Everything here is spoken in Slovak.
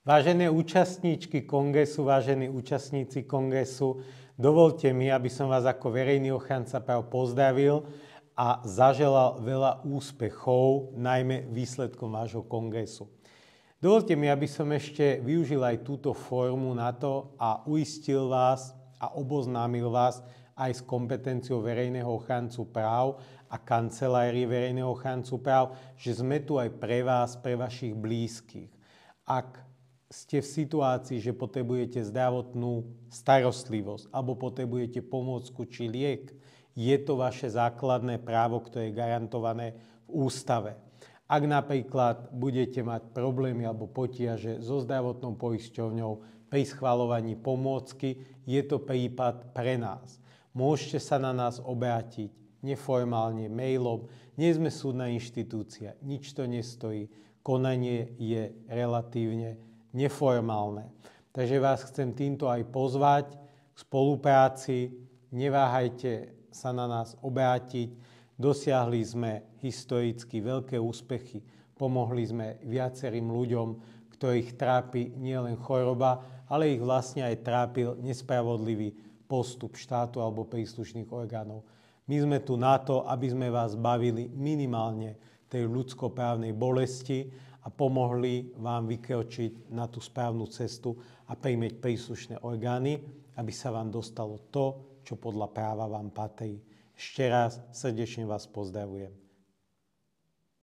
Vážené účastníčky kongresu, vážení účastníci kongresu, dovolte mi, aby som vás ako verejný ochranca práv pozdravil a zaželal veľa úspechov, najmä výsledkom vášho kongresu. Dovolte mi, aby som ešte využil aj túto formu na to a uistil vás a oboznámil vás aj s kompetenciou verejného ochrancu práv a kancelárie verejného ochrancu práv, že sme tu aj pre vás, pre vašich blízkych. Ak ste v situácii, že potrebujete zdravotnú starostlivosť alebo potrebujete pomôcku či liek, je to vaše základné právo, ktoré je garantované v ústave. Ak napríklad budete mať problémy alebo potiaže so zdravotnou poisťovňou pri schvaľovaní pomôcky, je to prípad pre nás. Môžete sa na nás obrátiť neformálne, mailom. Nie sme súdna inštitúcia, nič to nestojí. Konanie je relatívne neformálne. Takže vás chcem týmto aj pozvať k spolupráci. Neváhajte sa na nás obrátiť. Dosiahli sme historicky veľké úspechy. Pomohli sme viacerým ľuďom, ktorých trápi nielen choroba, ale ich vlastne aj trápil nespravodlivý postup štátu alebo príslušných orgánov. My sme tu na to, aby sme vás bavili minimálne tej ľudskoprávnej bolesti a pomohli vám vykročiť na tú správnu cestu a prijmeť príslušné orgány, aby sa vám dostalo to, čo podľa práva vám patrí. Ešte raz srdečne vás pozdravujem.